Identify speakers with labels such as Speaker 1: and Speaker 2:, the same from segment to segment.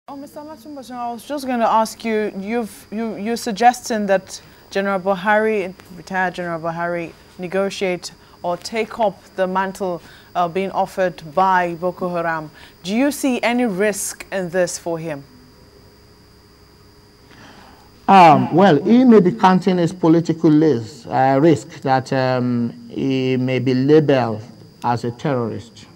Speaker 1: Oh, Mr. Olatubosun, I was just going to ask you, you're suggesting that General Buhari, retired General Buhari, negotiate or take up the mantle being offered by Boko Haram. Do you see any risk in this for him?
Speaker 2: Well, he may be counting his political risk that he may be labeled as a terrorist.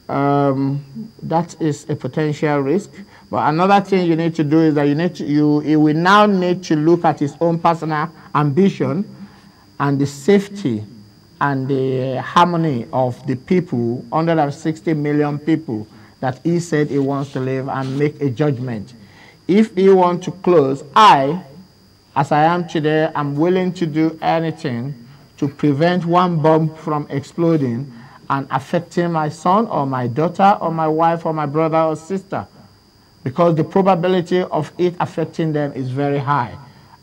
Speaker 2: That is a potential risk. But another thing you need to do is that he will now need to look at his own personal ambition and the safety and the harmony of the people, 160 million people that he said he wants to live, and make a judgment. If he wants to close, as I am today, I'm willing to do anything to prevent one bomb from exploding and affecting my son or my daughter or my wife or my brother or sister, because the probability of it affecting them is very high.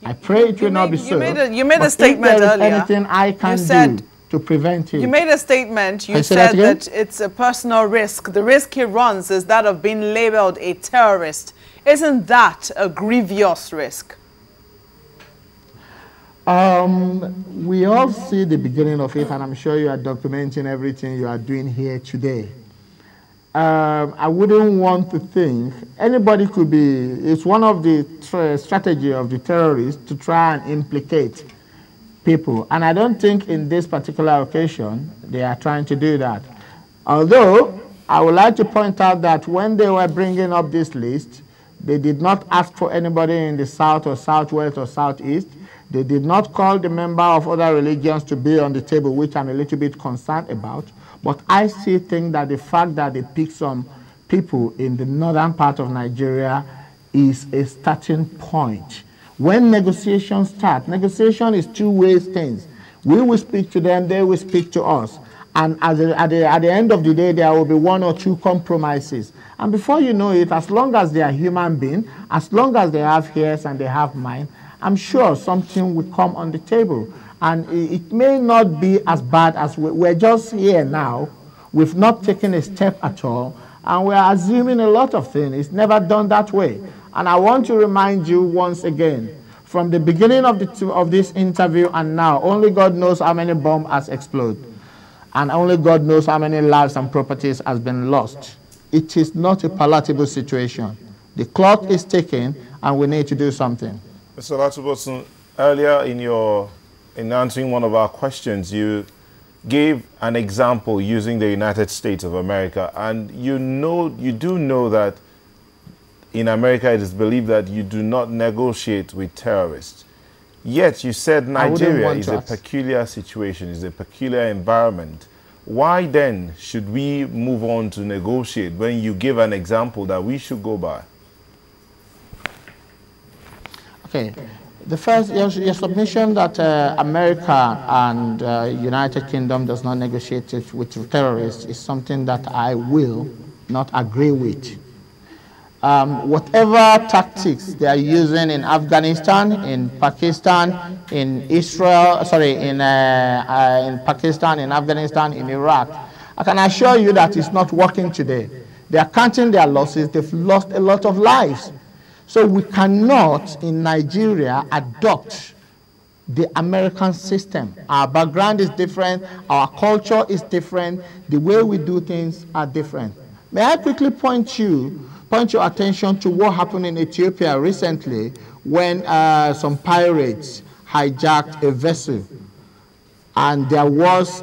Speaker 2: I pray it will not be so.
Speaker 1: You made a statement earlier.
Speaker 2: Anything I can do to prevent it.
Speaker 1: You made a statement. You said that it's a personal risk. The risk he runs is that of being labeled a terrorist. Isn't that a grievous risk? We all see the beginning of it, and I'm sure you are documenting everything you are doing here today. I wouldn't want to think anybody could be, it's one of the strategy of the terrorists to try and implicate people. And I don't think in this particular occasion they are trying to do that. Although, I would like to point out that when they were bringing up this list, they did not ask for anybody in the south or southwest or southeast. They did not call the member of other religions to be on the table, which I'm a little bit concerned about. But I still think that the fact that they picked some people in the northern part of Nigeria is a starting point. When negotiations start, negotiation is two-way things. We will speak to them, they will speak to us. And at the end of the day, there will be one or two compromises. And before you know it, as long as they are human beings, as long as they have ears and they have mind, I'm sure something will come on the table. And it may not be as bad as we're just here now. We've not taken a step at all. And we're assuming a lot of things. It's never done that way. And I want to remind you once again, from the beginning of this interview and now, only God knows how many bombs has exploded. And only God knows how many lives and properties has been lost. It is not a palatable situation. The clock is ticking, and we need to do something.
Speaker 3: Mr. Olatubosun, earlier in answering one of our questions, you gave an example using the United States of America, and you do know that in America it is believed that you do not negotiate with terrorists. Yet you said Nigeria is a peculiar situation, is a peculiar environment. Why then should we move on to negotiate when you give an example that we should go by? Okay.
Speaker 2: The first, your submission that America and United Kingdom does not negotiate with terrorists is something that I will not agree with. Whatever tactics they are using in Afghanistan, in Pakistan, in Israel, sorry, in Pakistan, in Afghanistan, in Iraq, I can assure you that it's not working today. They are counting their losses. They've lost a lot of lives. So we cannot, in Nigeria, adopt the American system. Our background is different. Our culture is different. The way we do things are different. May I quickly point your attention to what happened in Ethiopia recently when some pirates hijacked a vessel, and there was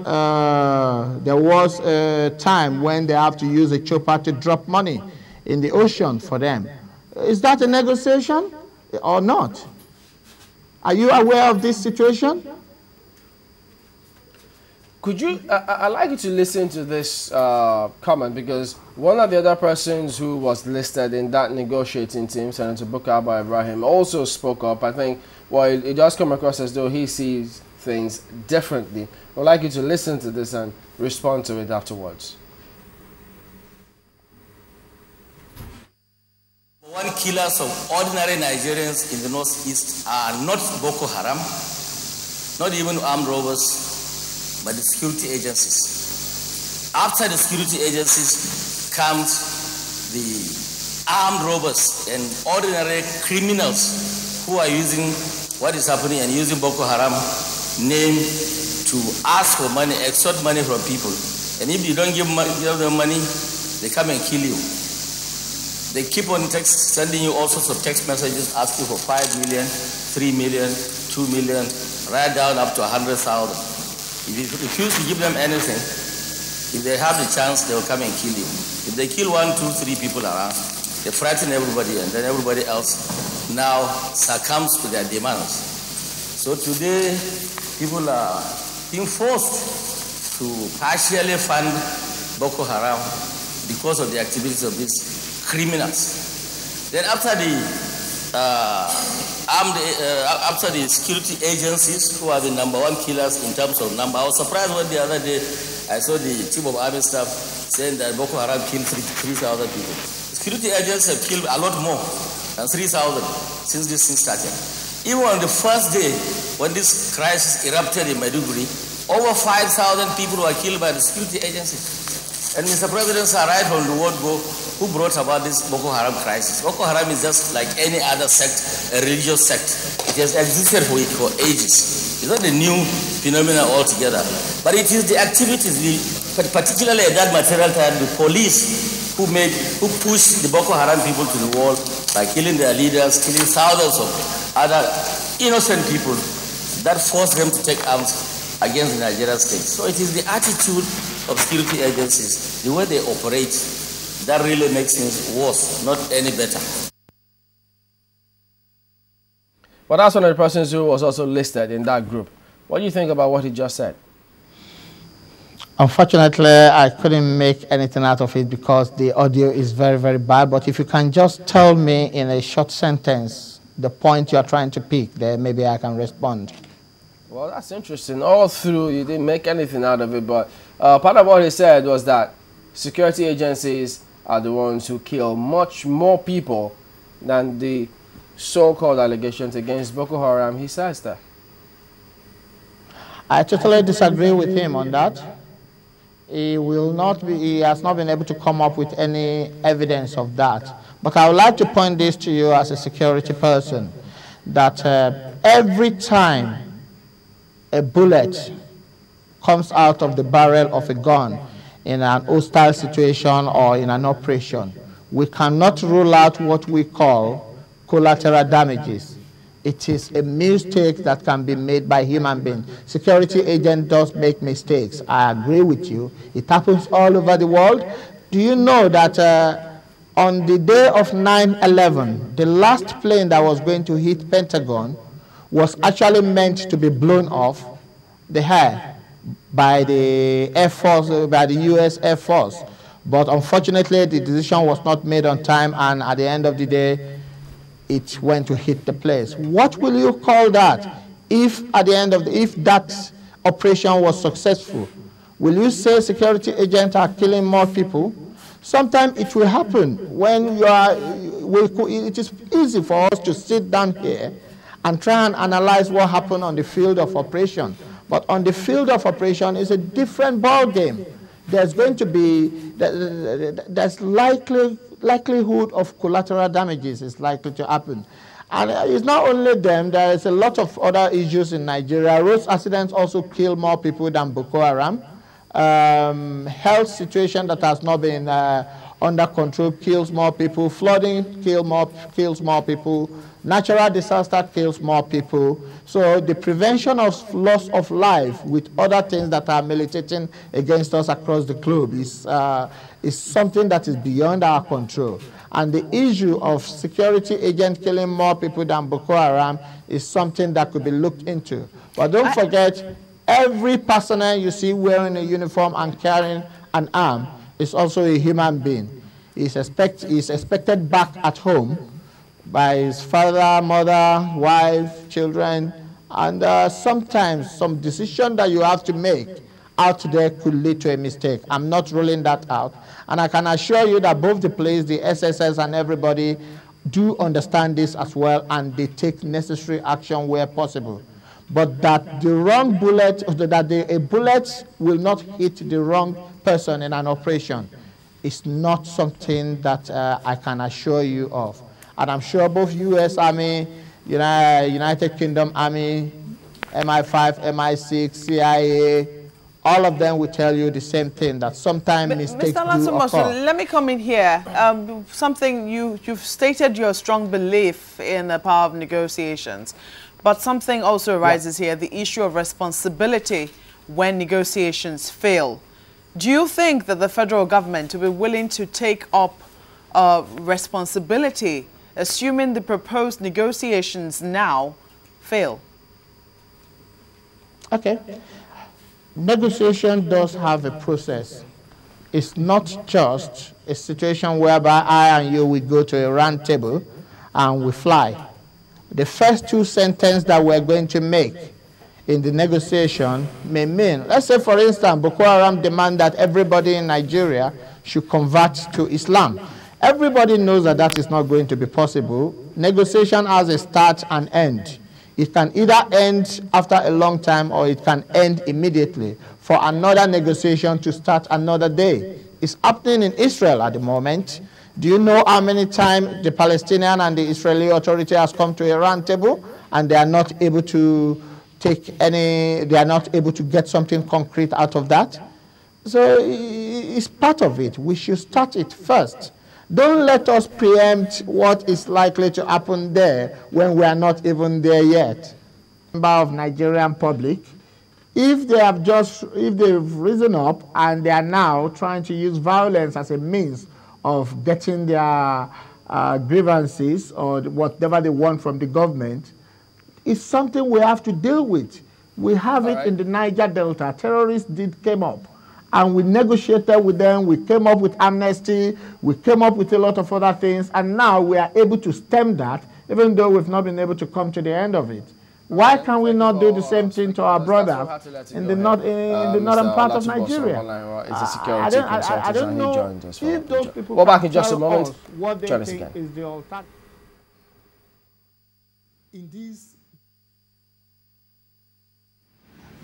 Speaker 2: a time when they have to use a chopper to drop money in the ocean for them. Is that a negotiation or not? Are you aware of this situation?
Speaker 4: Could you, I'd like you to listen to this comment, because one of the other persons who was listed in that negotiating team, Senator Boko Haram Offer, also spoke up. I think, well, it does come across as though he sees things differently. I'd like you to listen to this and respond to it afterwards.
Speaker 5: One killers of ordinary Nigerians in the northeast are not Boko Haram, not even armed robbers, but the security agencies. After the security agencies comes the armed robbers and ordinary criminals who are using what is happening and using Boko Haram name to ask for money, extort money from people. And if you don't give them money, they come and kill you. They keep on sending you all sorts of text messages asking for 5 million, 3 million, 2 million, right down up to 100,000. If you refuse to give them anything, if they have the chance, they will come and kill you. If they kill 1, 2, 3 people around, they frighten everybody, and then everybody else now succumbs to their demands. So today, people are being forced to partially fund Boko Haram because of the activities of these criminals. Then after the security agencies, who are the #1 killers in terms of number, I was surprised when the other day I saw the chief of army staff saying that Boko Haram killed 3,000 people. Security agents have killed a lot more than 3,000 since this thing started. Even on the first day when this crisis erupted in Maiduguri, over 5,000 people were killed by the security agencies. And Mr. President sir, right from the word go, who brought about this Boko Haram crisis? Boko Haram is just like any other sect, a religious sect. It has existed for ages. It's not a new phenomenon altogether. But it is the activities, particularly at that material time, the police who pushed the Boko Haram people to the wall by killing their leaders, killing thousands of other innocent people, that forced them to take arms against the Nigerian state. So it is the attitude of security agencies, the way they operate, that really makes things worse, not any better.
Speaker 4: But that's one of the persons who was also listed in that group. What do you think about what he just said?
Speaker 2: Unfortunately, I couldn't make anything out of it because the audio is very, very bad. But if you can just tell me in a short sentence the point you are trying to pick, then maybe I can respond.
Speaker 4: Well, that's interesting. All through, you didn't make anything out of it, but part of what he said was that security agencies are the ones who kill much more people than the so-called allegations against Boko Haram. He says that.
Speaker 2: I totally disagree with him on that. He has not been able to come up with any evidence of that. But I would like to point this to you as a security person, that every time a bullet comes out of the barrel of a gun in an hostile situation or in an operation, we cannot rule out what we call collateral damages. It is a mistake that can be made by human beings. Security agent does make mistakes. I agree with you. It happens all over the world. Do you know that on the day of 9/11, the last plane that was going to hit Pentagon was actually meant to be blown off the air by the Air Force, by the U.S. Air Force. But unfortunately, the decision was not made on time, and at the end of the day, it went to hit the place. What will you call that? If at the end of if that operation was successful, will you say security agents are killing more people? Sometimes it will happen when you are. It is easy for us to sit down here and try and analyze what happened on the field of operation. But on the field of operation is a different ball game. There's going to be there's likelihood of collateral damages is likely to happen. And it's not only them, there is a lot of other issues in Nigeria. Road accidents also kill more people than Boko Haram. Health situation that has not been under control kills more people. Flooding kills more people. Natural disaster kills more people. So the prevention of loss of life with other things that are militating against us across the globe is something that is beyond our control. And the issue of security agents killing more people than Boko Haram is something that could be looked into. But don't forget, every personnel you see wearing a uniform and carrying an arm is also a human being. He's expected back at home by his father, mother, wife, children, and sometimes some decision that you have to make out there could lead to a mistake. I'm not ruling that out. And I can assure you that both the police, the SSS, and everybody do understand this as well, and they take necessary action where possible. But that the wrong bullet, a bullet will not hit the wrong person in an operation is not something that I can assure you of. And I'm sure both U.S. Army, United Kingdom Army, MI5, MI6, CIA, all of them will tell you the same thing, that sometimes mistakes do occur.
Speaker 6: Let me come in here. Something you've stated your strong belief in the power of negotiations, but something also arises here, the issue of responsibility when negotiations fail. Do you think that the federal government will be willing to take up responsibility, assuming the proposed negotiations now fail?
Speaker 2: Okay. Negotiation does have a process. It's not just a situation whereby I and you will go to a round table and we fly. The first two sentences that we're going to make in the negotiation may mean, let's say for instance, Boko Haram demand that everybody in Nigeria should convert to Islam. Everybody knows that that is not going to be possible. Negotiation has a start and end. It can either end after a long time or it can end immediately for another negotiation to start another day. It's happening in Israel at the moment. Do you know how many times the Palestinian and the Israeli authority has come to a round table and they are not able to they are not able to get something concrete out of that? So it's part of it. We should start it first. Don't let us preempt what is likely to happen there when we are not even there yet. Member of Nigerian public, if they've risen up and they are now trying to use violence as a means of getting their grievances or whatever they want from the government, it's something we have to deal with. We have it in the Niger Delta. Terrorists came up. And we negotiated with them, we came up with amnesty, we came up with a lot of other things, and now we are able to stem that, even though we've not been able to come to the end of it. Why can we not do the same thing to our brothers in the northern part of Nigeria? I don't know if those people
Speaker 4: go back in just a moment.
Speaker 2: What they think is the alternative.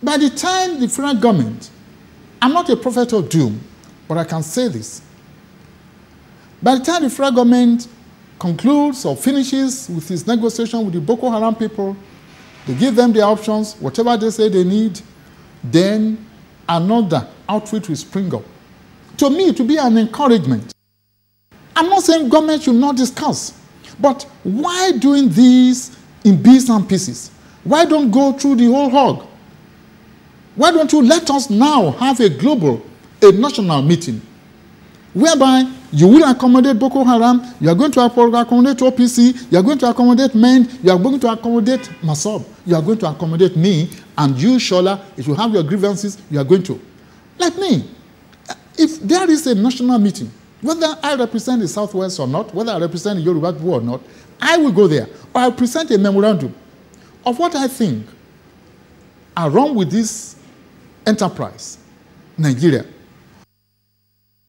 Speaker 7: By the time the federal government, I'm not a prophet of doom, but I can say this. By the time the federal government concludes or finishes with its negotiation with the Boko Haram people, they give them their options, whatever they say they need, then another outfit will spring up. To me, it will be an encouragement. I'm not saying government should not discuss, but why doing this in bits and pieces? Why don't go through the whole hog? Why don't you let us now have a national meeting, whereby you will accommodate Boko Haram, you are going to accommodate OPC, you are going to accommodate MEND, you are going to accommodate Masob, you are going to accommodate me, and you, Shola, if you have your grievances, you are going to. Like me, if there is a national meeting, whether I represent the Southwest or not, whether I represent the Yoruba people or not, I will go there, or I present a memorandum of what I think are wrong with this enterprise, Nigeria.